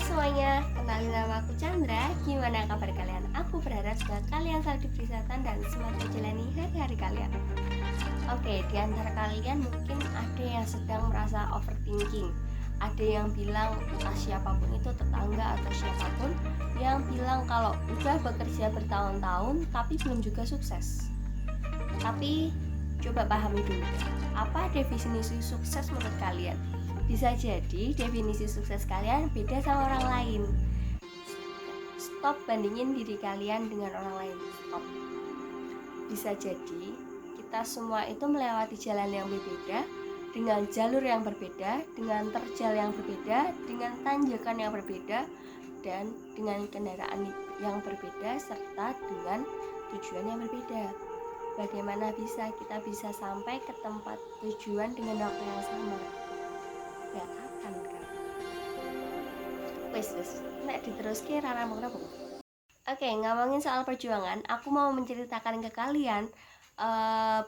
semuanya, kenalin nama aku Chandra. Gimana kabar kalian? Aku berharap semoga kalian selalu diberi kesehatan dan semoga menjalani hari-hari kalian. Oke, di antara kalian mungkin ada yang sedang merasa overthinking. Ada yang bilang entah siapapun itu, tetangga atau siapapun, yang bilang kalau udah bekerja bertahun-tahun tapi belum juga sukses. Tapi coba pahami dulu, apa definisi sukses menurut kalian? Bisa jadi definisi sukses kalian beda sama orang lain. Stop bandingin diri kalian dengan orang lain. Stop. Bisa jadi kita semua itu melewati jalan yang berbeda, dengan jalur yang berbeda, dengan terjal yang berbeda, dengan tanjakan yang berbeda, dan dengan kendaraan yang berbeda, serta dengan tujuan yang berbeda. Bagaimana kita bisa sampai ke tempat tujuan dengan waktu yang sama? Gak akan kan? Wes, nek diteruske rara mengenapa? Oke, ngomongin soal perjuangan, aku mau menceritakan ke kalian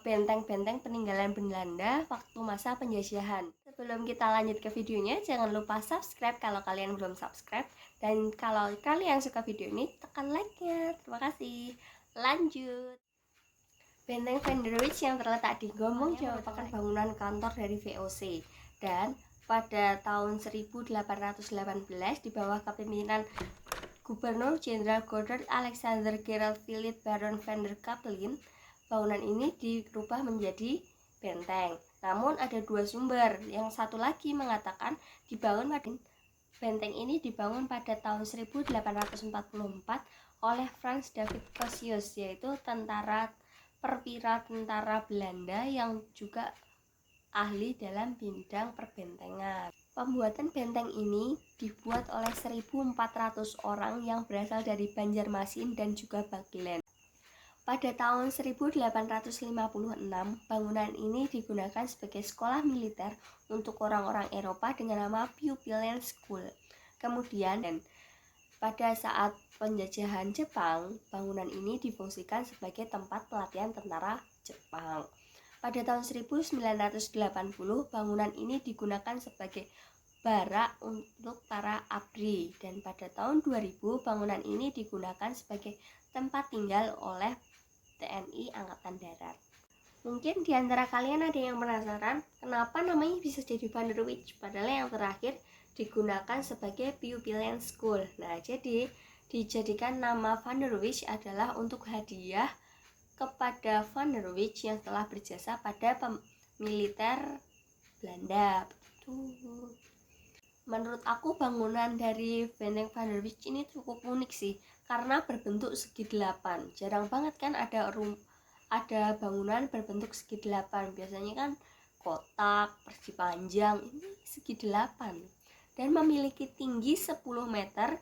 benteng-benteng peninggalan Belanda waktu masa penjajahan. Sebelum kita lanjut ke videonya, jangan lupa subscribe kalau kalian belum subscribe. Dan kalau kalian suka video ini, tekan like-nya. Terima kasih. Lanjut. Benteng Van der Wijk yang terletak di Gombong, Jawa merupakan bangunan kantor dari VOC. Dan pada tahun 1818 di bawah kepemimpinan Gubernur Jenderal Godard Alexander Gerald Philip Baron van der Capellen, bangunan ini dirubah menjadi benteng. Namun ada dua sumber. Yang satu lagi mengatakan benteng ini dibangun pada tahun 1844 oleh Frans David Clausius, yaitu perwira tentara Belanda yang juga ahli dalam bidang perbentengan. Pembuatan benteng ini dibuat oleh 1.400 orang yang berasal dari Banjarmasin dan juga Bagelen. Pada tahun 1856, bangunan ini digunakan sebagai sekolah militer untuk orang-orang Eropa dengan nama Pupillen School. Kemudian, pada saat penjajahan Jepang, bangunan ini difungsikan sebagai tempat pelatihan tentara Jepang. Pada tahun 1980, bangunan ini digunakan sebagai barak untuk para ABRI, dan pada tahun 2000 bangunan ini digunakan sebagai tempat tinggal oleh TNI Angkatan Darat. Mungkin di antara kalian ada yang penasaran kenapa namanya bisa jadi Van der Wijk, padahal yang terakhir digunakan sebagai Pupillen School. Nah, jadi dijadikan nama Van der Wijk adalah untuk hadiah kepada Van der Wijk yang telah berjasa pada militer Belanda. Menurut aku bangunan dari benteng Van der Wijk ini cukup unik sih, karena berbentuk segi delapan. Jarang banget kan ada bangunan berbentuk segi delapan. Biasanya kan kotak, persegi panjang, ini segi delapan. Dan memiliki tinggi 10 meter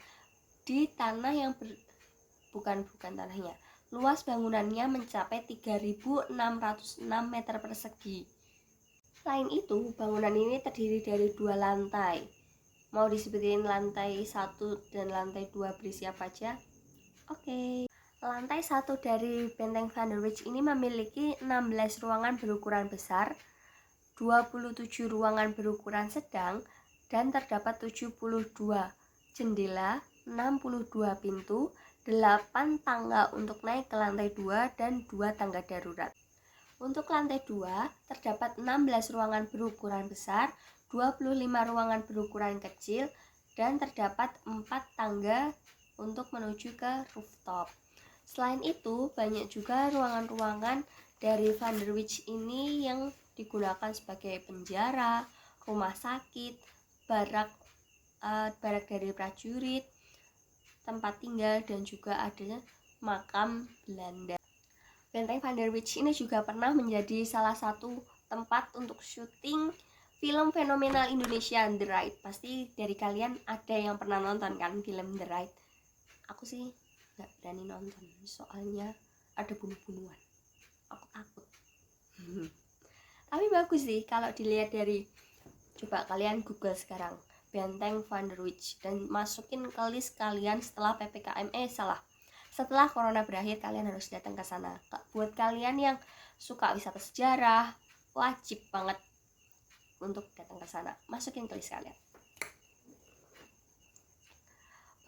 di tanah yang bukan tanahnya. Luas bangunannya mencapai 3.606 meter persegi. Selain itu, bangunan ini terdiri dari 2 lantai. Mau disebutin lantai 1 dan lantai 2 berisi apa aja? Oke. Lantai 1 dari benteng Van der Wijk ini memiliki 16 ruangan berukuran besar, 27 ruangan berukuran sedang, dan terdapat 72 jendela, 62 pintu, 8 tangga untuk naik ke lantai 2, dan 2 tangga darurat. Untuk lantai 2, terdapat 16 ruangan berukuran besar, 25 ruangan berukuran kecil, dan terdapat 4 tangga untuk menuju ke rooftop. Selain itu, banyak juga ruangan-ruangan dari Van der Wijk ini yang digunakan sebagai penjara, rumah sakit, barak dari prajurit, tempat tinggal, dan juga ada makam Belanda. Benteng Van der Wijk ini juga pernah menjadi salah satu tempat untuk syuting film fenomenal Indonesia The Raid. Pasti dari kalian ada yang pernah nonton kan film The Raid. Aku sih nggak berani nonton, soalnya ada bunuh-bunuhan. Aku takut. Tapi bagus sih kalau dilihat dari, coba kalian Google sekarang Benteng Van der Wijk dan masukin ke list kalian setelah setelah corona berakhir, kalian harus datang ke sana. Buat kalian yang suka wisata sejarah, wajib banget untuk datang ke sana. Masukin ke list kalian.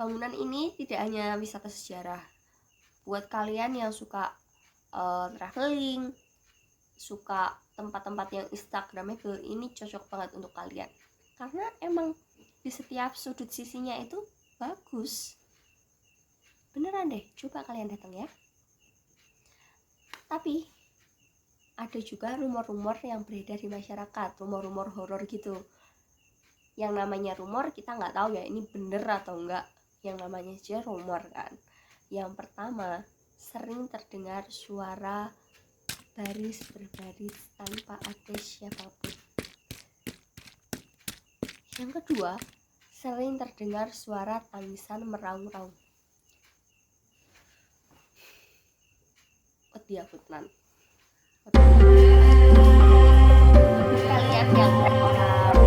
bangunan ini tidak hanya wisata sejarah. Buat kalian yang suka traveling, suka tempat-tempat yang instagramable, ini cocok banget untuk kalian. Karena emang di setiap sudut sisinya itu bagus. Beneran deh, coba kalian datang ya. Tapi ada juga rumor-rumor yang beredar di masyarakat, rumor-rumor horor gitu. Yang namanya rumor kita nggak tahu ya ini bener atau enggak, yang namanya aja rumor kan. Yang pertama, sering terdengar suara baris berbaris tanpa ada siapapun. Yang kedua, sering terdengar suara tangisan meraung-raung. Wedi aku tenan. Kalian yang orang